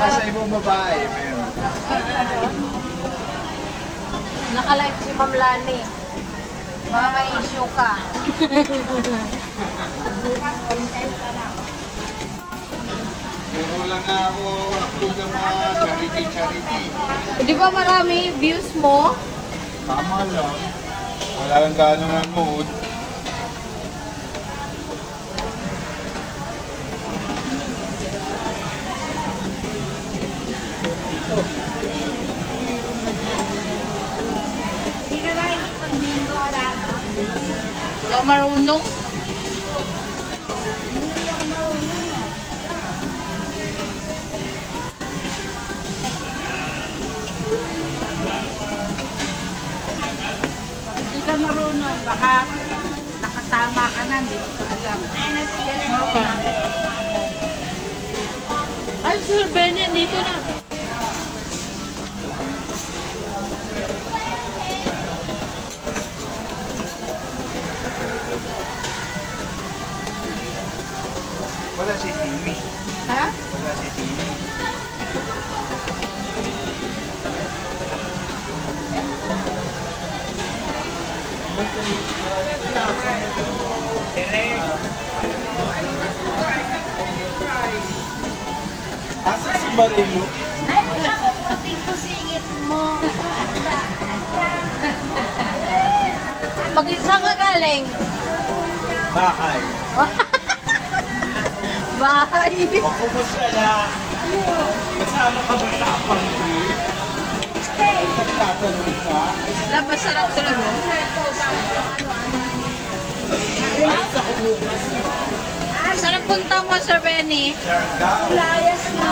sa ibang babae, meron. Naka-live si Ma'am Lani. Baka may issue ka. Puro lang nga ako upload ng mga charity. Di ba marami views mo? Tama lang. Wala lang gaano ng mood. Wala marunong. Hindi ka marunong, baka nakatama ka na, hindi ko alam. Ay, Sir Benny, dito na. Wala si Timmy. Ha? Wala si Timmy. Asa si Marilo? Ay, wala ko pati ko singit mo. Mag-isa ka galing. Bakay. Bahay. O kumusta na? Kasama ka ba sa pang-trip? Pagtatanong ka? Labas sarap tulog mo. Saan ang punta mo, Sir Benny? Siargao. Layas na.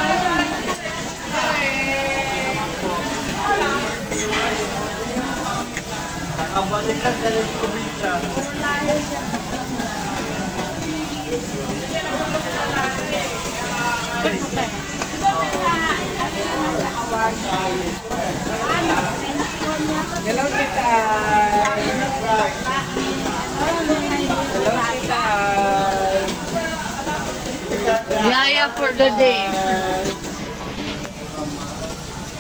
Nakabalik ka sa probinsya. Hello, tita. Hello, tita. Yaya for the day.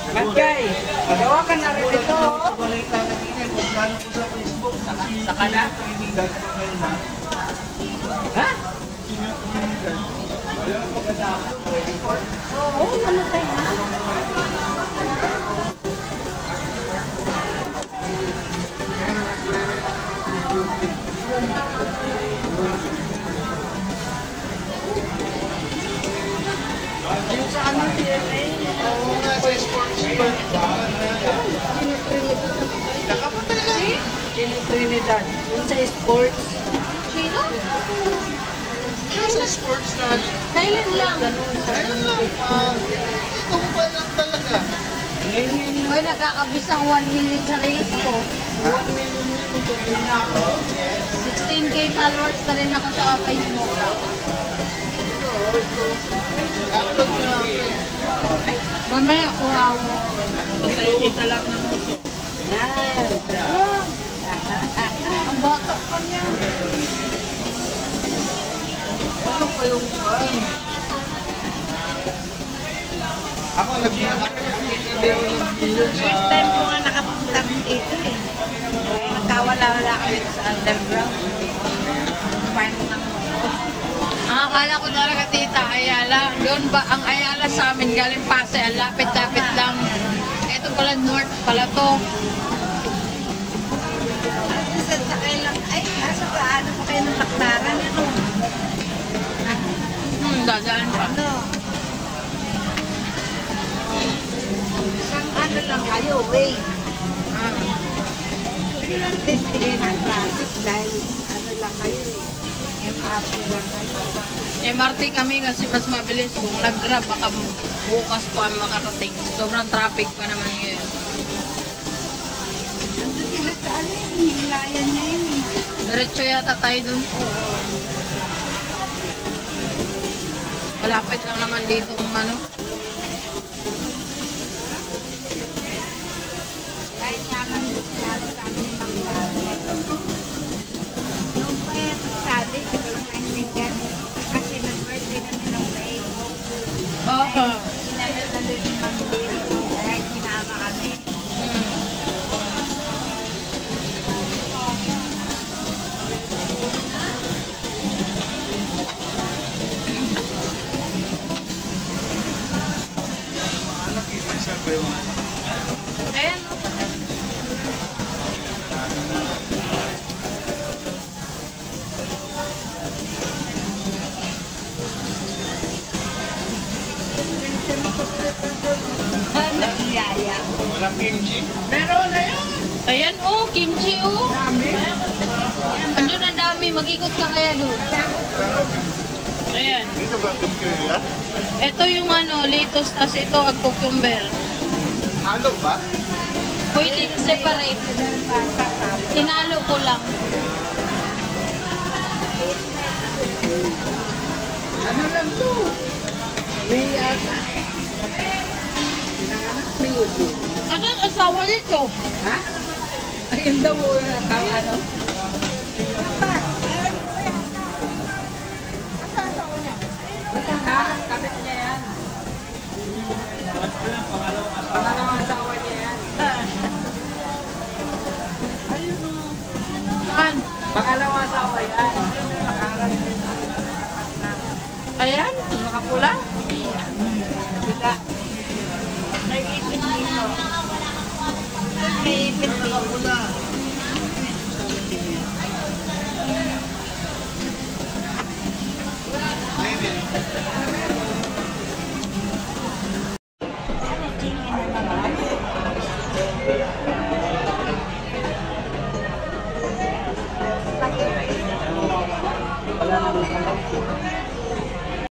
Magkay, gawa ka na rin ito. Balita na nila kung gano'n ko sa Facebook. Saka na. Kaibigan ko ngayon na. Ha? Oo, namatay na. Yung sa ano, TFA? Oo nga, sa sports bar. Nakapunta ka? Trinidad. Yung sa sports. Sino? Yung sa sports na. Thailand lang. Ayun lang. Ito mo ba lang talaga? Uy, nagkakabisang 1 million sa race ko. 16K followers na rin ako sa Facebook. Upload mo lang. Mamaya, kuha mo. Kita lang ng muso. Ang bata ka niya. Ano pa yung Ako nag-video sa... First time ko nga nakapunta dito eh. Nagkawala-wala kami sa underground. Paano nang Ang akala ko talaga, tita, Ayala. Doon ba, ang Ayala sa amin galing Pasay, ang lapit-lapit lang. Ito pala, north pala to. saan sa kayo lang? Ay, nasa paano pa kayo ng Baclaran? Ano? Dadaan pa. Ano? Isang ano lang kayo, wait. Hindi na traffic dahil ano lang kayo eh. MRT lang kayo. MRT kami kasi mas mabilis. Kung nag-grab, baka bukas pa makarating. Sobrang traffic pa naman ngayon. Nandun sila sa ano eh, hilayan na yun eh. Diretso yata tayo dun. Malapit lang naman dito kung ano. Kahit nga kami lalo kami ng Bangladesh. Nung pa yan, sabi, hindi ko maintindihan. Kasi nag-birthday kami ng May. Oo. Inano na Ayan. Walang kimchi. Meron na yun. Ayan oh, kimchi oh. Dami. Andun ang dami, mag-ikot ka kaya doon. Ayan. Dito ba kimchi nila? Ito yung ano, lettuce, tas ito ang cucumber. Halo ba? Pwede separate. Sinalo ko lang. Ano lang to? May ata. Pinanganak may ulo. Ano ang asawa nito? Ha? Ayun daw mo na tao ano? Ha? Kapit niya yan. Pangalawang asawa niya yan. Saan? Pangalawang asawa yan. Ayan, nakapula. Bila. May ipit dito. May ipit dito.